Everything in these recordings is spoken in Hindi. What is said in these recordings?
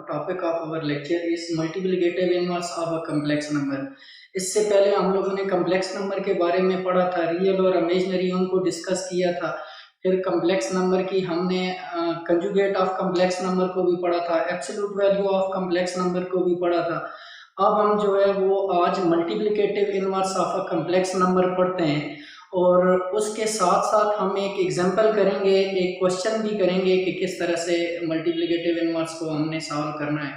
topic of our lecture is multiplicative inverse of a complex number। इससे पहले हम लोगों ने कम्प्लेक्स नंबर के बारे में पढ़ा था, रियल और इमेजिनरी उनको डिस्कस किया था। फिर कम्प्लेक्स नंबर की हमने कंजुगेट ऑफ कम्प्लेक्स नंबर को भी पढ़ा था, absolute value of complex number को भी पढ़ा था। अब हम जो है वो आज multiplicative inverse of a complex number पढ़ते हैं और उसके साथ साथ हम एक एग्जांपल करेंगे, एक क्वेश्चन भी करेंगे कि किस तरह से मल्टीप्लिकेटिव इनवर्स को हमने सॉल्व करना है।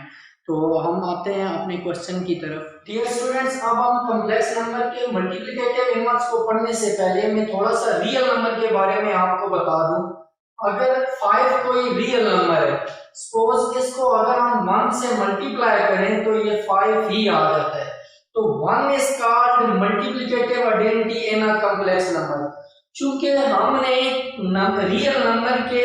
तो हम आते हैं अपने क्वेश्चन की तरफ। डियर स्टूडेंट्स, अब हम कम्प्लेक्स नंबर के मल्टीप्लिकेटिव इनवर्स को पढ़ने से पहले मैं थोड़ा सा रियल नंबर के बारे में आपको बता दूं। अगर 5 कोई रियल नंबर है, सपोज इसको अगर हम 1 से मल्टीप्लाई करें तो ये 5 ही आ जाता है। तो 1 is called multiplicative identity in a complex number। चूंकि हमने रियल नंबर के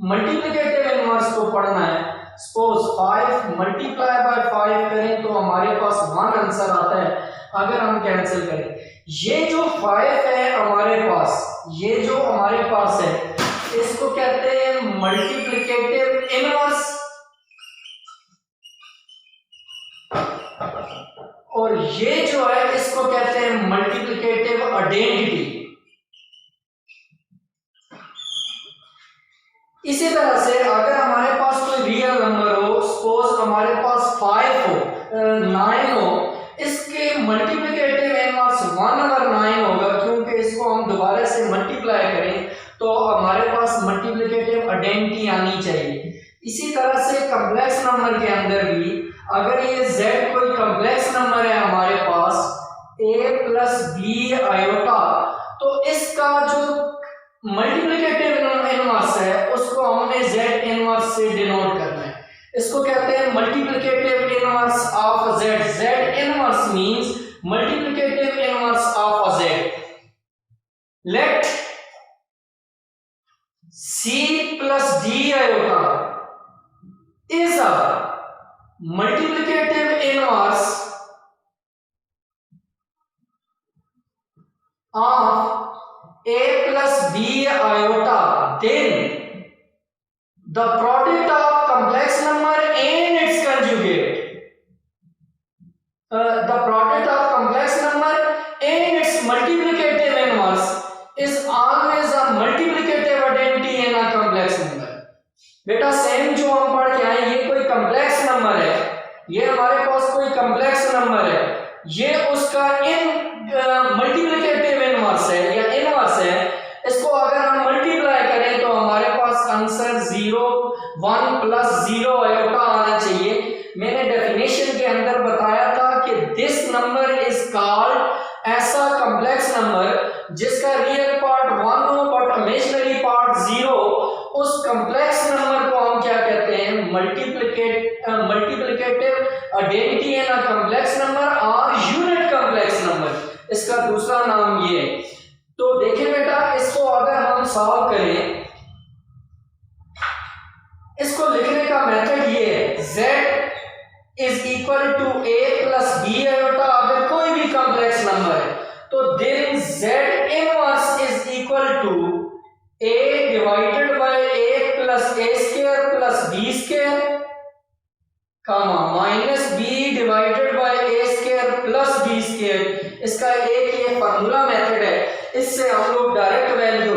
मल्टीप्लिकेटिव इनवर्स को पढ़ना है, सपोज 5 मल्टीप्लाई बाय 5 करें तो हमारे पास 1 आंसर आता है। अगर हम कैंसिल करें, ये जो 5 है हमारे पास, ये जो हमारे पास है, इसको कहते हैं मल्टीप्लिकेटिव इनवर्स और ये जो है इसको कहते हैं मल्टीप्लिकेटिव आइडेंटिटी। इसी तरह से अगर हमारे पास कोई रियल नंबर हो, सपोज हमारे पास 5 हो, 9 हो, इसके मल्टीप्लिकेटिव इनवर्स 1 अगर 9 होगा, क्योंकि इसको हम दोबारा से मल्टीप्लाई करें तो हमारे पास मल्टीप्लिकेटिव आइडेंटिटी आनी चाहिए। इसी तरह से कम्प्लेक्स नंबर के अंदर भी अगर ये z कोई कम्प्लेक्स नंबर है हमारे पास a प्लस बी आयोटा, तो इसका जो मल्टीप्लिकेटिव इनवर्स है उसको हमने z इनवर्स से डिनोट करना है। इसको कहते हैं multiplicative inverse of z। z inverse means multiplicative inverse of z। Let c plus d iota is a multiplicative inverse of a plus b iota, then the product of complex number and its conjugate, the product of complex number and its multiplicative inverse is always a multiplicative identity in a complex number। बेटा सेम जो हम पढ़ के आए, ये कोई कम्प्लेक्स नंबर है, ये हमारे पास कोई कम्प्लेक्स नंबर है, ये उसका मल्टीप्लिकेटिव इनवर्स है या इनवर्स है। इसको अगर हम मल्टीप्लाई करें तो हमारे पास आंसर 0 1 प्लस 0 आयोटा आना चाहिए। मैंने डेफिनेशन के अंदर बताया था कि दिस नंबर इज कॉल्ड ऐसा कम्प्लेक्स नंबर जिसका रियल पार्ट 1 हो बट इमेजिनरी पार्ट 0। उस कम्प्लेक्स नंबर को हम क्या कहते हैं? Multiplicative identity in a complex number और यूनिट कम्प्लेक्स नंबर, इसका दूसरा नाम ये है। तो देखिए बेटा, इसको अगर हम सॉल्व करें, इसको लिखने का मेथड ये है, z is equal to a plus b iota. अगर कोई भी कम्प्लेक्स नंबर है तो then z inverse is equal to a divided by a plus a square plus b square comma minus b divided by a square plus b square. इसका एक ये फार्मूला मेथड है, इससे हम लोग डायरेक्ट वैल्यू, a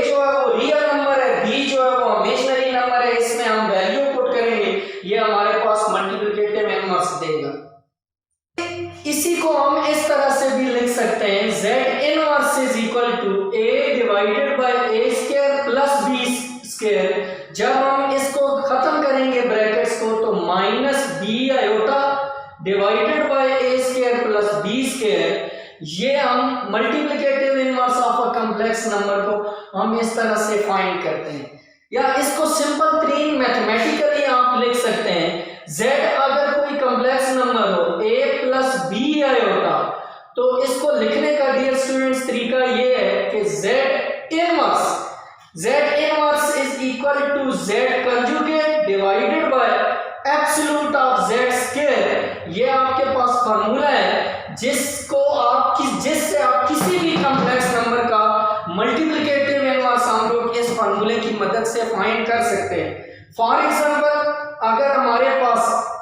जो है वो रियल नंबर है, b जो है वो इमेजिनरी नंबर है, इसमें हम वैल्यू पुट करेंगे, ये हमारे पास मल्टीप्लिकेटिव इनवर्स देगा। इसी को हम इस तरह से भी लिख सकते हैं, z inverse is equal to a divided by a square plus b square. जब हम इसको खत्म करेंगे ब्रैकेट्स को तो minus b iota divided by a square plus b square. ये हम multiplicative inverse of a complex number को हम इस तरह से फाइंड करते हैं, या इसको सिंपल ट्रीन मैथमेटिकली आप लिख सकते हैं। z अगर कोई कम्प्लेक्स नंबर हो a प्लस b आयोटा, तो इसको लिखने का डियर स्टूडेंट्स तरीका ये है कि z inverse is equal to z conjugate divided by absolute of z square. ये आपके पास फार्मूला है जिससे आप किसी भी कम्प्लेक्स नंबर का मल्टीप्लिकेटिव इनवर्स हम लोग इस फार्मूले की मदद से फाइंड कर सकते हैं। फॉर एग्जांपल पास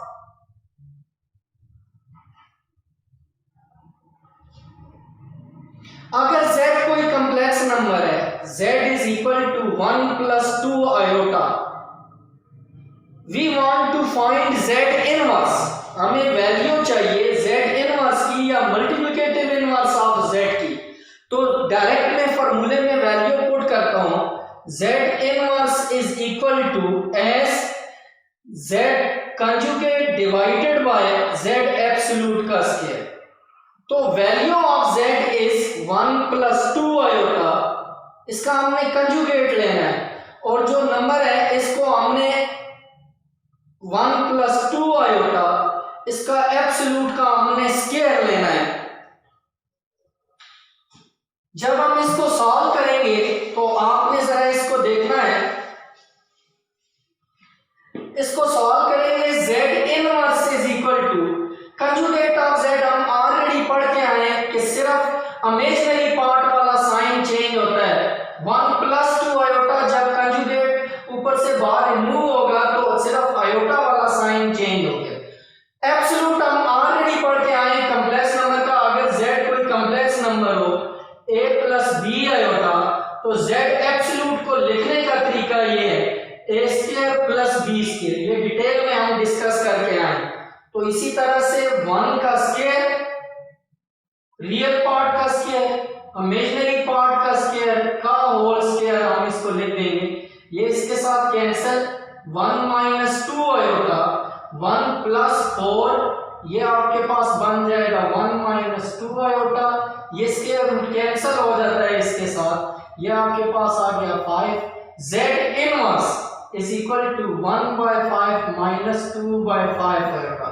अगर z कोई कॉम्प्लेक्स नंबर है, z is equal to 1 plus 2 iota, we want to find z inverse, हमें वैल्यू चाहिए z इनवर्स की या मल्टीप्लिकेटिव इनवर्स ऑफ z की। तो डायरेक्ट मैं फॉर्मूले में वैल्यू पुट करता हूं, z inverse is equal to s z conjugate divided by z absolute का स्क्वायर। तो value of z is 1 plus 2 iota, इसका हमने कंजुगेट लेना है, और जो नंबर है इसको हमने 1 प्लस 2 आयोटा, इसका एब्सोल्यूट का हमने स्क्वायर लेना है। जब हम इसको सॉल्व करेंगे तो आपने जरा इसको देखना है, इसको सॉल्व करेंगे z inverse is equal to conjugate of z, हम ऑलरेडी पढ़ के आए हैं कि सिर्फ इमेजिनरी पार्ट वाला साइन चेंज होता है। 1 प्लस 2 आयोटा जब कंजुगेट ऊपर से बाहर रिमूव होगा तो सिर्फ आयोटा वाला साइन चेंज हो गया। एब्सोल्यूट हम ऑलरेडी पढ़ के आए हैं कॉम्प्लेक्स नंबर का, अगर z कोई कॉम्प्लेक्स नंबर हो a प्लस b आयोटा, तो z एब्सोल्यूट को लिखने का तरीका ये है a square plus b square, ये डिटेल में हम डिस्कस करके आए। तो इसी तरह से 1 का स्क्वायर, रियल पार्ट का स्क्वायर, इमेजिनरी पार्ट का स्क्वायर का होल स्क्वायर हम इसको लिख देंगे। ये इसके साथ कैंसिल, 1 माइनस 2 आयोटा, 1 प्लस 4, ये आपके पास बन जाएगा 1 माइनस 2 आयोटा, ये स्क्वायर रूट कैंसिल हो जाता है इसके साथ, ये आपके पास आ गया 5। z inverse is equal to 1 by 5 minus 2 by 5 आएगा।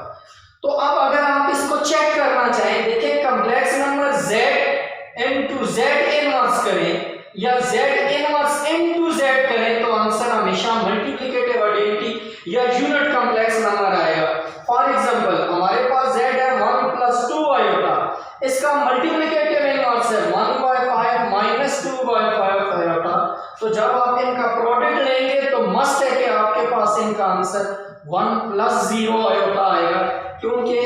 तो अब अगर आप इसको चेक करना चाहें, देखिए complex number z into z inverse करें या z इनवर्स इनटू z करें तो आंसर हमेशा मल्टीप्लिकेटिव आइडेंटिटी या यूनिट कॉम्प्लेक्स नंबर आएगा। फॉर एग्जांपल हमारे पास z है 1 प्लस 2 आयोटा, इसका मल्टीप्लिकेटिव इनवर्स है 1 बाय 5 माइनस 2 बाय 5 आयोटा। तो जब आप इनका प्रोडक्ट लेंगे तो मस्ट है कि आपके पास इनका आंसर 1 प्लस 0 आयोटा आएगा, क्योंकि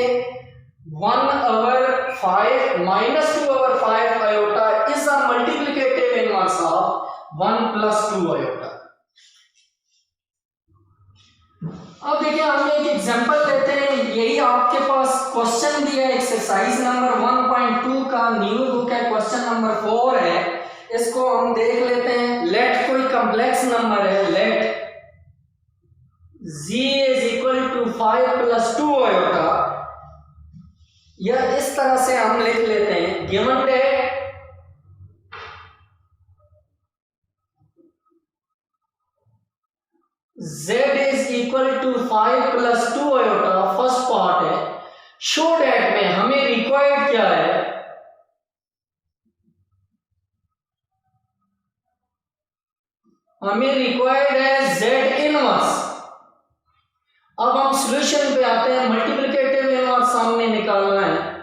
1 over 5 minus 2 over 5 iota is a multiplicative inverse of 1 plus 2 iota। अब देखिए हम एक एग्जांपल लेते हैं, यही आपके पास क्वेश्चन दिया है एक्सरसाइज नंबर 1.2 का, न्यू बुक है, क्वेश्चन नंबर 4 है, इसको हम देख लेते हैं। लेट कोई कॉम्प्लेक्स नंबर है, let z is equal to 5 plus 2 iota, या इस तरह से हम लिख लेते हैं, given that z is equal to 5 plus 2 iota, first part है। शो दैट में हमें रिक्वायर्ड क्या है, हमें रिक्वायर्ड है z इनवर्स। अब हम सॉल्यूशन पे आते हैं, मल्टीप्लिकेटिव इनवर्स सामने निकालना है।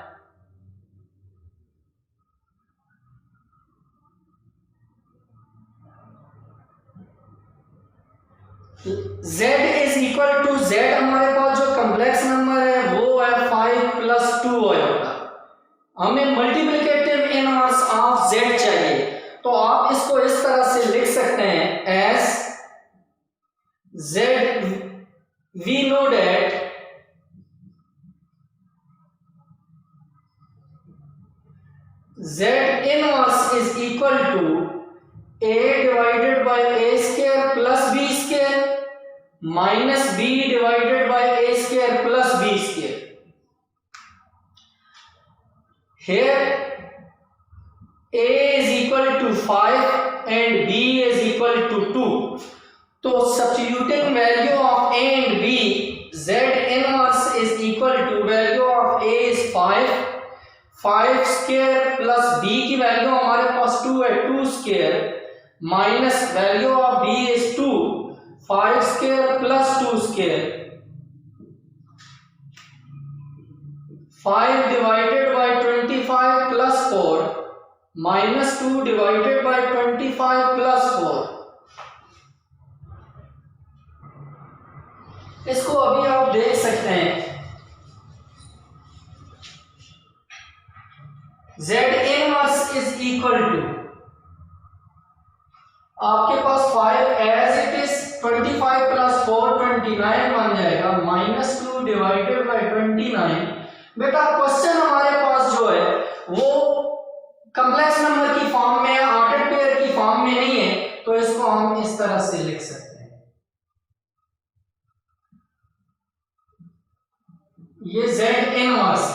z is equal to z, हमारे पास जो कॉम्प्लेक्स नंबर है वो है 5 प्लस 2 आयोटा, हमें मल्टीप्लिकेटिव इनवर्स ऑफ z चाहिए। तो आप इसको इस तरह से लिख सकते हैं S z, we know that z inverse is equal to a divided by a square plus b square minus b divided by a square plus b square। Here a is equal to 5 and b is equal to 2, तो substituting value of a and b, z inverse is equal to value of a is 5, 5 square plus b की वैल्यू हमारे पास 2 है, 2 square minus value of b is 2, 5 square plus 2 square, 5 divided by 25 plus 4 minus 2 divided by 25 plus 4। इसको अभी आप देख सकते हैं, z inverse is equal to, आपके पास 5 एज इट इज 25 प्लस 4 29 बन जाएगा, -2 डिवाइडेड बाय 29। बेटा क्वेश्चन हमारे पास जो है वो कॉम्प्लेक्स नंबर की फॉर्म में या ऑर्डर पेयर की फॉर्म में नहीं है, तो इसको हम इस तरह से लिख सकते हैं, ये z इनवर्स।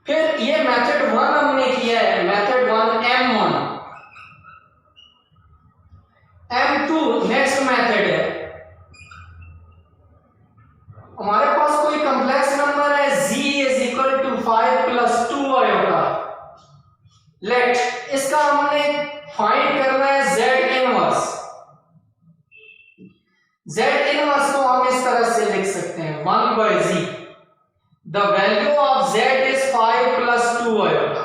फिर ये मेथड 1 हमने किया है, method 1 M1, M2 next method है। हमारे पास कोई कॉम्प्लेक्स नंबर है z is equal to 5 plus 2 iota, let इसका हमने फाइंड करना है z इनवर्स। z इनवर्स को हम इस तरह से लिख सकते हैं 1 by z, the value of z is 5 plus 2 iota.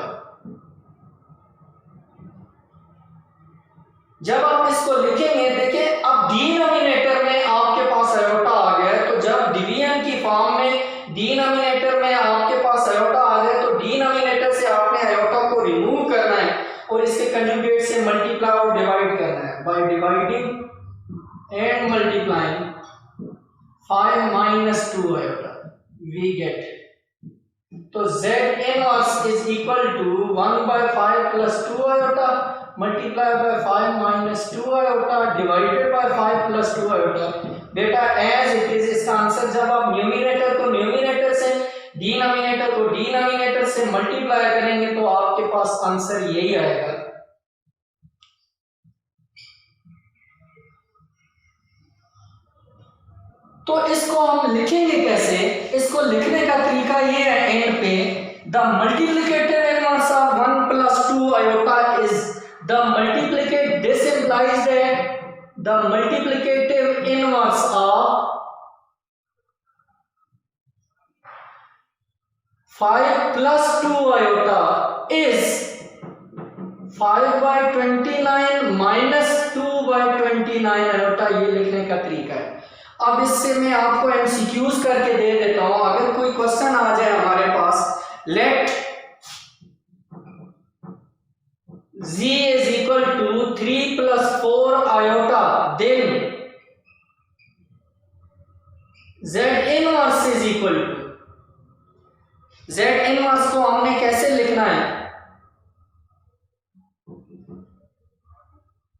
जब आप इसको लिखेंगे, देखिए अब डिनोमिनेटर में आपके पास आयोटा आ गया, तो जब डिवीजन की फॉर्म में डिनोमिनेटर में आपके पास आयोटा आ गया, तो डिनोमिनेटर से आपने आयोटा को रिमूव करना है और इसके कंजुगेट से मल्टीप्लाई और डिवाइड करना है। By dividing and multiplying 5 minus 2 iota we get, तो z inverse is equal to 1 by 5 plus 2 iota multiply by 5 minus 2 iota divided by 5 plus 2 iota. बेटा एज इट इज, इसका आंसर जब आप न्यूमरेटर को न्यूमरेटर से, डिनोमिनेटर को डिनोमिनेटर से मल्टीप्लाई करेंगे तो आपके पास आंसर यही आएगा। तो इसको हम लिखेंगे कैसे, इसको लिखने का तरीका ये है, एंड पे the multiplicative inverse of 1 plus 2 iota is the multiplicate, this implies that the multiplicative inverse of 5 plus 2 iota is 5 by 29 minus 2 by 29 iota, ये लिखने का तरीका है। अब इससे मैं आपको एमसीक्यूज करके दे देता हूं, अगर कोई क्वेश्चन आ जाए हमारे पास, let z is equal to 3 plus 4 iota, then z inverse is equal to, z inverse को हमने कैसे लिखना है,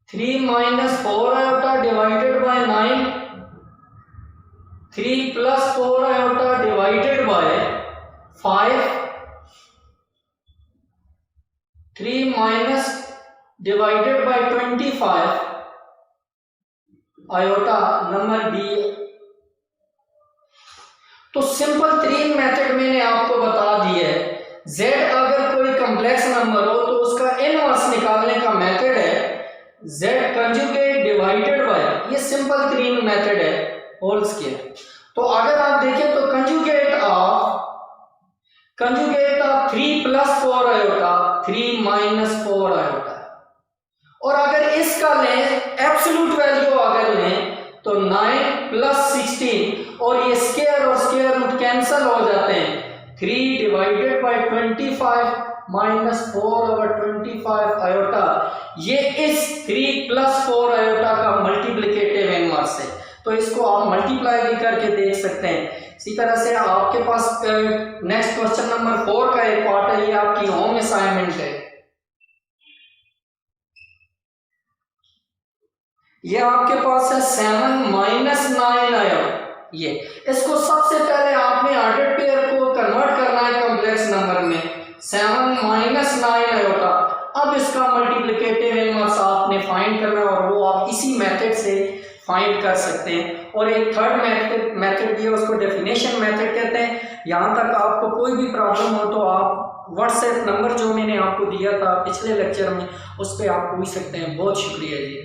3 minus 4 iota divided by 9, 3 plus 4 iota divided by 5, 3 minus divided by 25 iota number दी। तो सिंपल 3 मेथड मैंने आपको बता दिया है। z अगर कोई कॉम्प्लेक्स नंबर हो तो उसका इनवर्स निकालने का मेथड है z कंजुगेट डिवाइडेड बाय, ये सिंपल 3 मेथड है होल स्क्वायर। तो अगर आप देखें तो conjugate of 3 plus 4 iota 3 minus 4 iota, और अगर इसका लें एब्सोल्यूट वैल्यू अगर लें तो 9 plus 16, और ये स्क्वायर और स्क्वायर रूट कैंसिल हो जाते हैं, 3 डिवाइडेड बाय 25 minus 4/25 आयोटा, ये इस 3 plus 4 आयोटा का मल्टीप्लिकेटिव इनवर्स है। तो इसको आप मल्टीप्लाई भी करके देख सकते हैं। इसी तरह से आपके पास नेक्स्ट क्वेश्चन नंबर 4 का एक पार्ट है, ये आपकी होम असाइनमेंट है। ये आपके पास है 7 minus 9 आया, ये इसको सबसे पहले आपने ऑर्डर पेयर को कन्वर्ट करना है कॉम्प्लेक्स नंबर में, 7 minus 9 आयोटा। अब इसका मल्टीप्लिकेटिव इनवर्स आपने फाइंड करना है और वो आप इसी मेथड से फाइंड कर सकते हैं। और एक थर्ड मेथड भी है, उसको डेफिनेशन मेथड कहते हैं। यहाँ तक आपको कोई भी प्रॉब्लम हो तो आप व्हाट्सएप नंबर जो मैंने आपको दिया था पिछले लेक्चर में उस पर आप पूछ सकते हैं। बहुत शुक्रिया जी।